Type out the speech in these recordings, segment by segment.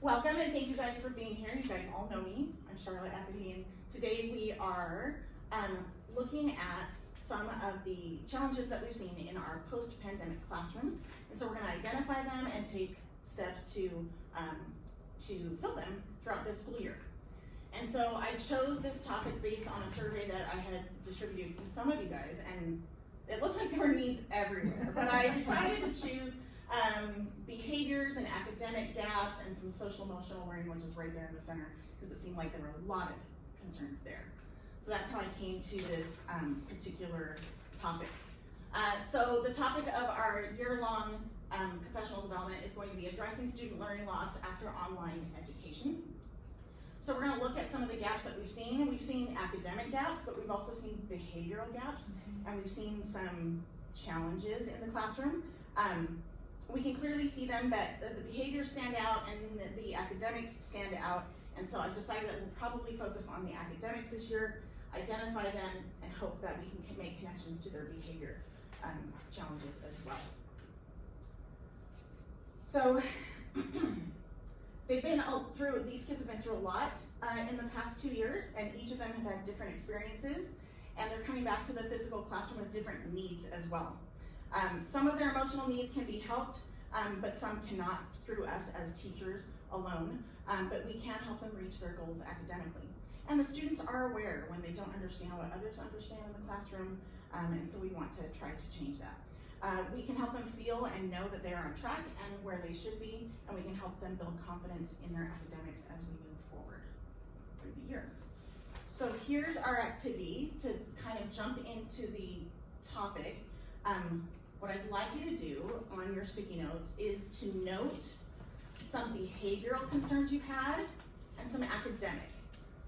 Welcome and thank you guys for being here. You guys all know me. I'm Charlotte Apahidean. Today we are looking at some of the challenges that we've seen in our post-pandemic classrooms. And so we're going to identify them and take steps to fill them throughout this school year. And so I chose this topic based on a survey that I had distributed to some of you guys, and it looked like there were needs everywhere, but I decided to choose behaviors and academic gaps and some social emotional learning, which is right there in the center, because it seemed like there were a lot of concerns there. So that's how I came to this particular topic. So the topic of our year-long professional development is going to be addressing student learning loss after online education. So we're going to look at some of the gaps that we've seen. We've seen academic gaps, but we've also seen behavioral gaps, and we've seen some challenges in the classroom. We can clearly see them, but the behaviors stand out and the academics stand out, and so I've decided that we'll probably focus on the academics this year, identify them, and hope that we can make connections to their behavior challenges as well. So these kids have been through a lot in the past 2 years, and each of them have had different experiences, and they're coming back to the physical classroom with different needs as well. Some of their emotional needs can be helped, but some cannot through us as teachers alone, but we can help them reach their goals academically. And the students are aware when they don't understand what others understand in the classroom, and so we want to try to change that. We can help them feel and know that they are on track and where they should be, and we can help them build confidence in their academics as we move forward through the year. So here's our activity to kind of jump into the topic. What I'd like you to do on your sticky notes is to note some behavioral concerns you've had and some academic.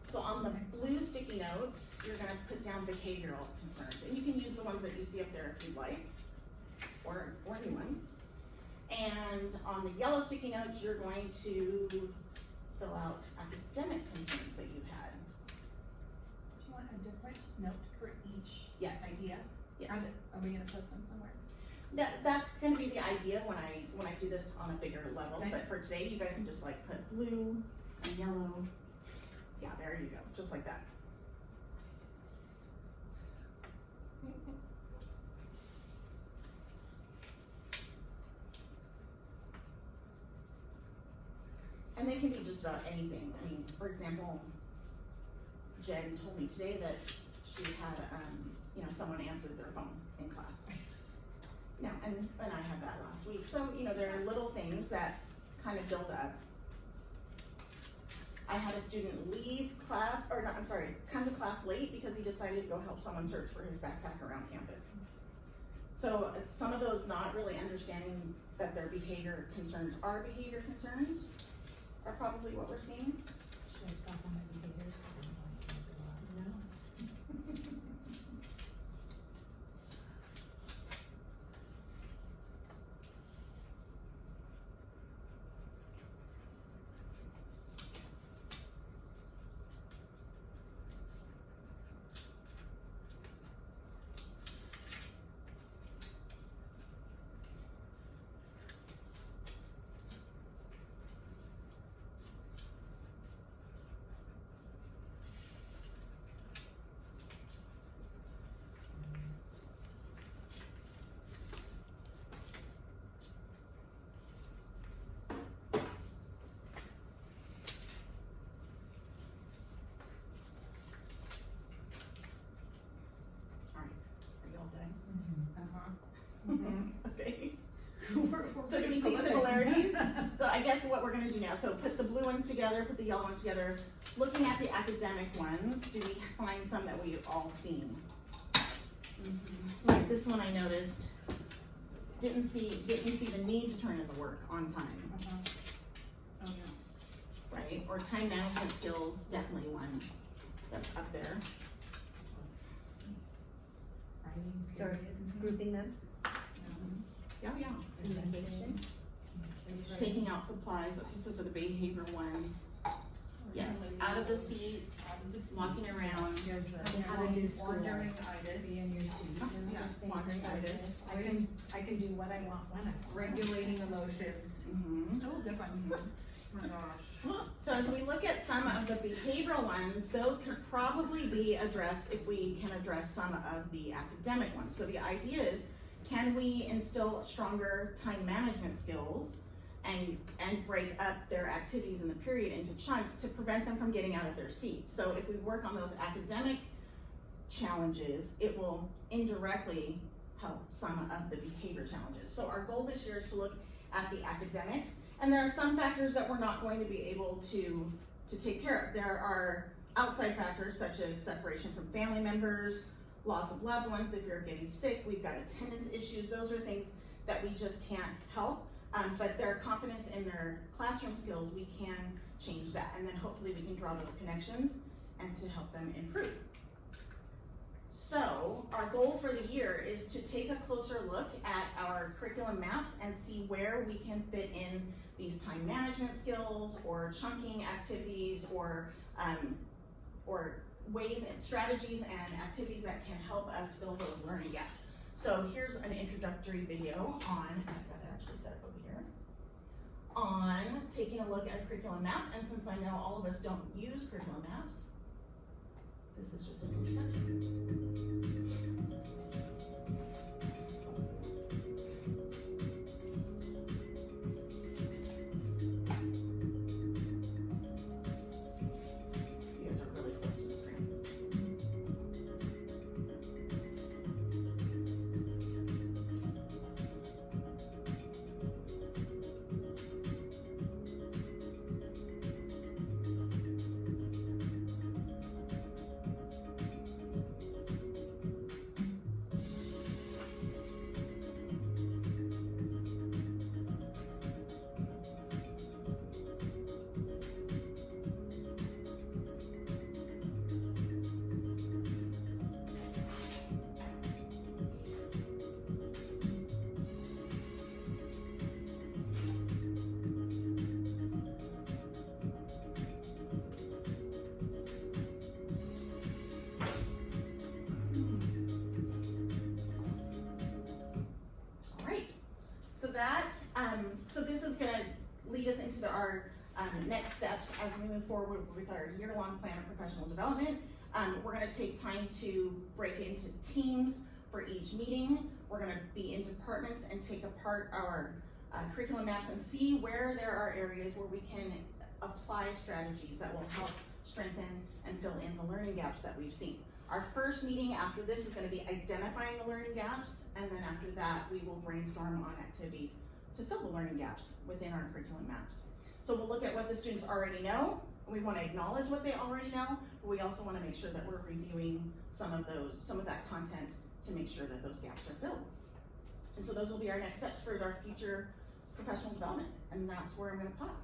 So on the blue sticky notes, you're going to put down behavioral concerns, and you can use the ones that you see up there if you'd like, or new ones. And on the yellow sticky notes, you're going to fill out academic concerns that you've had. Do you want a different note for each idea? Yes. Are we going to post them somewhere? That's going to be the idea when I do this on a bigger level. Okay. But for today, you guys can just like put blue and yellow. Yeah, there you go, just like that. And they can be just about anything. I mean, for example, Jen told me today that she had, someone answered their phone in class. And I had that last week. So, there are little things that kind of build up. I had a student leave class, come to class late because he decided to go help someone search for his backpack around campus. So some of those not really understanding that their behavior concerns are behavior concerns are probably what we're seeing. Should I stop on my behaviors? No. Okay. So do we see similarities? So I guess what we're going to do now, so put the blue ones together, put the yellow ones together. Looking at the academic ones, do we find some that we've all seen? Like this one I noticed, didn't see the need to turn in the work on time. Oh, yeah. Right? Or time management skills, definitely one that's up there. Start grouping them. Yeah. Communication. Taking out supplies, okay, so for the behavior ones, yes, out of the seat, walking around. How to do school. Wandering-itis. Be in your seat. Yeah, wandering-itis. I can do what I want when I want. Regulating emotions. Mm-hmm. Oh, good one. my gosh. So as we look at some of the behavioral ones, those could probably be addressed if we can address some of the academic ones. So the idea is, can we instill stronger time management skills and break up their activities in the period into chunks to prevent them from getting out of their seats? So if we work on those academic challenges, it will indirectly help some of the behavior challenges. So our goal this year is to look at the academics, and there are some factors that we're not going to be able to take care of. There are outside factors such as separation from family members, loss of loved ones, the fear of getting sick, we've got attendance issues. Those are things that we just can't help, but their confidence in their classroom skills, we can change that, and then hopefully we can draw those connections and to help them improve. So our goal for the year is to take a closer look at our curriculum maps and see where we can fit in these time management skills or chunking activities or ways and strategies and activities that can help us fill those learning gaps. So here's an introductory video on, I've got to actually set it over here, on taking a look at a curriculum map. And since I know all of us don't use curriculum maps, this is just an introduction. You guys are really close to the screen. So this is going to lead us into our next steps as we move forward with our year-long plan of professional development. We're going to take time to break into teams for each meeting. We're going to be in departments and take apart our curriculum maps and see where there are areas where we can apply strategies that will help strengthen and fill in the learning gaps that we've seen. Our first meeting after this is going to be identifying the learning gaps, and then after that we will brainstorm on activities to fill the learning gaps within our curriculum maps. So we'll look at what the students already know. We want to acknowledge what they already know, but we also want to make sure that we're reviewing some of that content to make sure that those gaps are filled. And so those will be our next steps for our future professional development, and that's where I'm going to pause.